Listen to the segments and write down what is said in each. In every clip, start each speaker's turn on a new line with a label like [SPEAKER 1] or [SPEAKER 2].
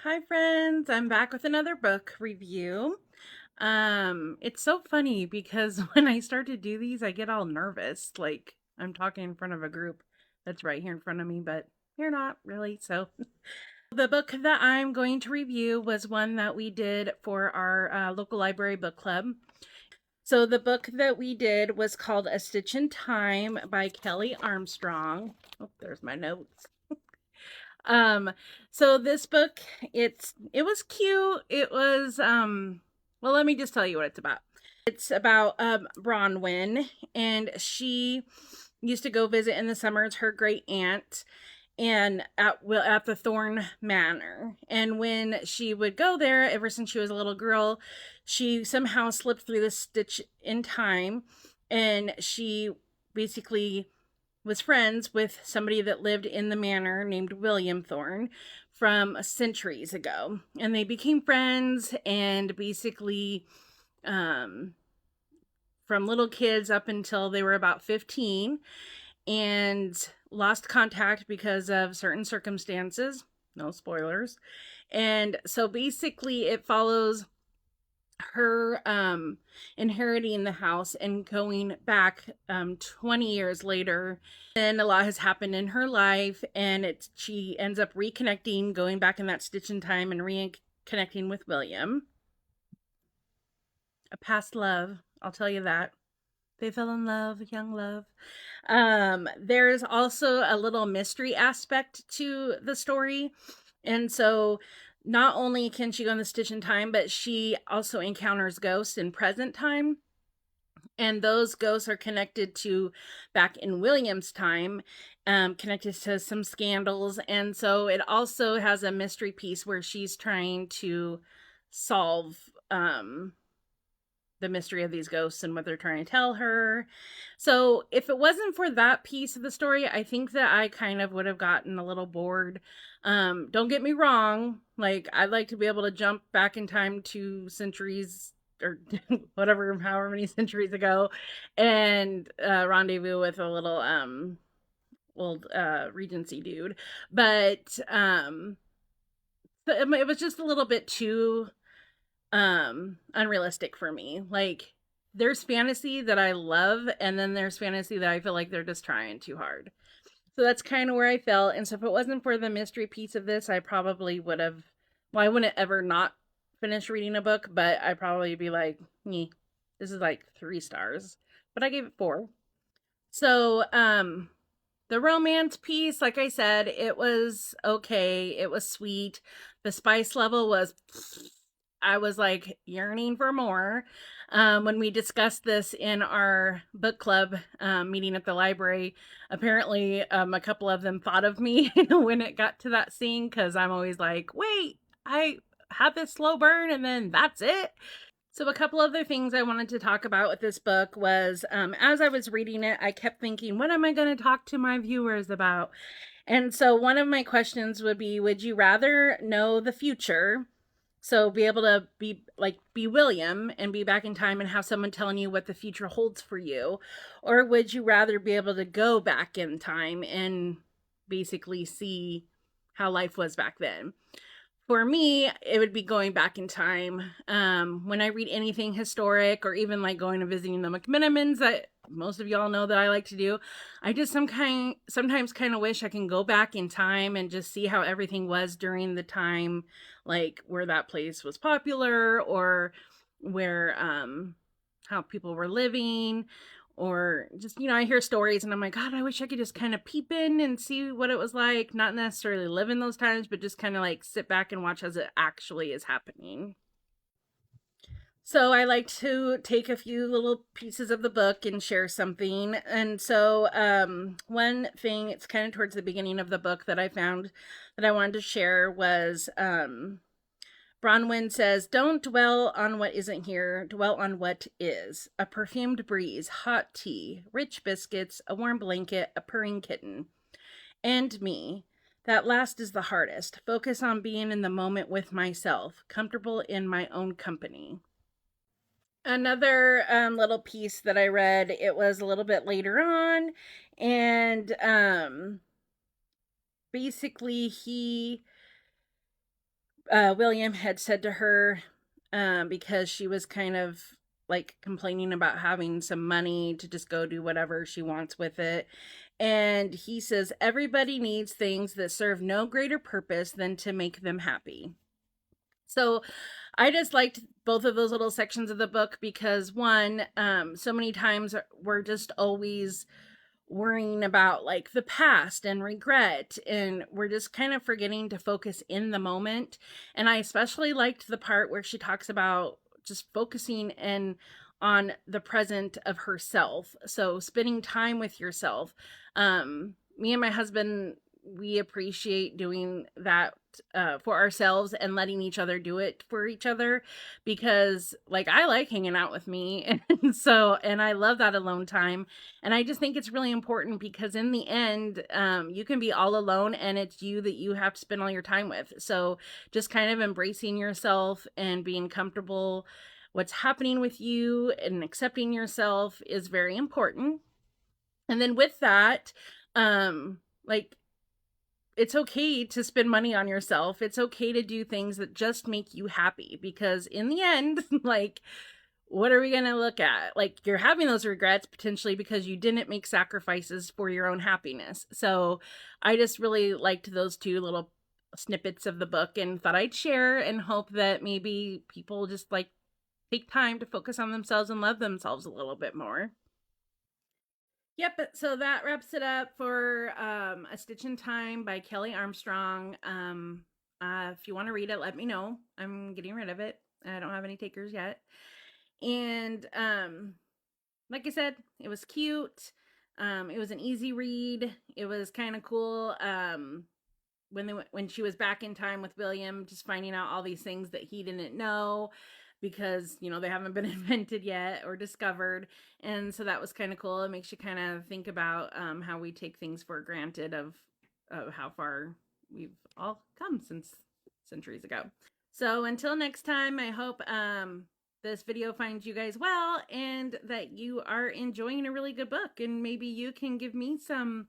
[SPEAKER 1] Hi friends, I'm back with another book review. It's so funny because when I start to do these, I get all nervous, like I'm talking in front of a group that's right here in front of me, but you're not really. So, the book that I'm going to review was one that we did for our local library book club. So, the book that we did was called A Stitch in Time by Kelly Armstrong. Oh, there's my notes. Um, so this book, it was cute. It was well, let me just tell you what it's about. It's about Bronwyn, and she used to go visit in the summers her great aunt and at the Thorn Manor. And when she would go there, ever since she was a little girl, she somehow slipped through the stitch in time, and she basically was friends with somebody that lived in the manor named William Thorne from centuries ago. And they became friends and basically um, from little kids up until they were about 15 and lost contact because of certain circumstances. No spoilers. And so basically, it follows her inheriting the house and going back 20 years later, and a lot has happened in her life, and she ends up reconnecting, going back in that stitch in time and reconnecting with William. A past love, I'll tell you that. They fell in love, young love. There's also a little mystery aspect to the story, and so not only can she go in the stitch in time, but she also encounters ghosts in present time. And those ghosts are connected to back in William's time, connected to some scandals. And so it also has a mystery piece where she's trying to solve the mystery of these ghosts and what they're trying to tell her. So if it wasn't for that piece of the story, I think that I kind of would have gotten a little bored. Don't get me wrong, like I'd like to be able to jump back in time 2 centuries or whatever, however many centuries ago, and rendezvous with a little old Regency dude. But it was just a little bit too unrealistic for me. Like there's fantasy that I love, and then there's fantasy that I feel like they're just trying too hard. So that's kind of where I felt. And so if it wasn't for the mystery piece of this, I probably would have, well, I wouldn't ever not finish reading a book, but I'd probably be like, this is like 3 stars. But I gave it 4. So the romance piece, like I said, it was okay. It was sweet. The spice level was, I was like yearning for more. When we discussed this in our book club meeting at the library, apparently a couple of them thought of me when it got to that scene, because I'm always like, wait, I have this slow burn and then that's it. So, a couple other things I wanted to talk about with this book was as I was reading it, I kept thinking, what am I going to talk to my viewers about? And so, one of my questions would be, would you rather know the future? So, be able to be William and be back in time and have someone telling you what the future holds for you? Or would you rather be able to go back in time and basically see how life was back then? For me, it would be going back in time. When I read anything historic or even like going and visiting the McMenamins that most of y'all know that I like to do, I just sometimes kind of wish I can go back in time and just see how everything was during the time, like where that place was popular or where how people were living, or just, I hear stories and I'm like, God, I wish I could just kind of peep in and see what it was like, not necessarily live in those times, but just kind of like sit back and watch as it actually is happening. So I like to take a few little pieces of the book and share something. And so one thing, it's kind of towards the beginning of the book that I found that I wanted to share was Bronwyn says, "Don't dwell on what isn't here, dwell on what is. A perfumed breeze, hot tea, rich biscuits, a warm blanket, a purring kitten. And me. That last is the hardest. Focus on being in the moment with myself, comfortable in my own company." Another little piece that I read, it was a little bit later on, and basically William had said to her, because she was kind of like complaining about having some money to just go do whatever she wants with it. And he says, everybody needs things that serve no greater purpose than to make them happy. So I just liked both of those little sections of the book because one, so many times we're just always worrying about like the past and regret, and we're just kind of forgetting to focus in the moment. And I especially liked the part where she talks about just focusing in on the present of herself, so spending time with yourself. Me and my husband, we appreciate doing that for ourselves and letting each other do it for each other, because like I like hanging out with me and I love that alone time. And I just think it's really important because in the end, you can be all alone and it's you that you have to spend all your time with. So just kind of embracing yourself and being comfortable what's happening with you and accepting yourself is very important. And then with that, like it's okay to spend money on yourself. It's okay to do things that just make you happy, because in the end, like, what are we going to look at? Like, you're having those regrets potentially because you didn't make sacrifices for your own happiness. So I just really liked those two little snippets of the book and thought I'd share and hope that maybe people just like take time to focus on themselves and love themselves a little bit more. Yep, so that wraps it up for A Stitch in Time by Kelly Armstrong. If you want to read it, let me know. I'm getting rid of it. I don't have any takers yet. And like I said, it was cute. It was an easy read. It was kind of cool. When she was back in time with William, just finding out all these things that he didn't know because they haven't been invented yet or discovered. And so that was kind of cool. It makes you kind of think about how we take things for granted of how far we've all come since centuries ago. So until next time, I hope this video finds you guys well and that you are enjoying a really good book, and maybe you can give me some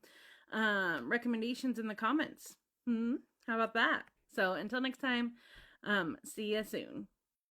[SPEAKER 1] recommendations in the comments. How about that? So until next time, see you soon.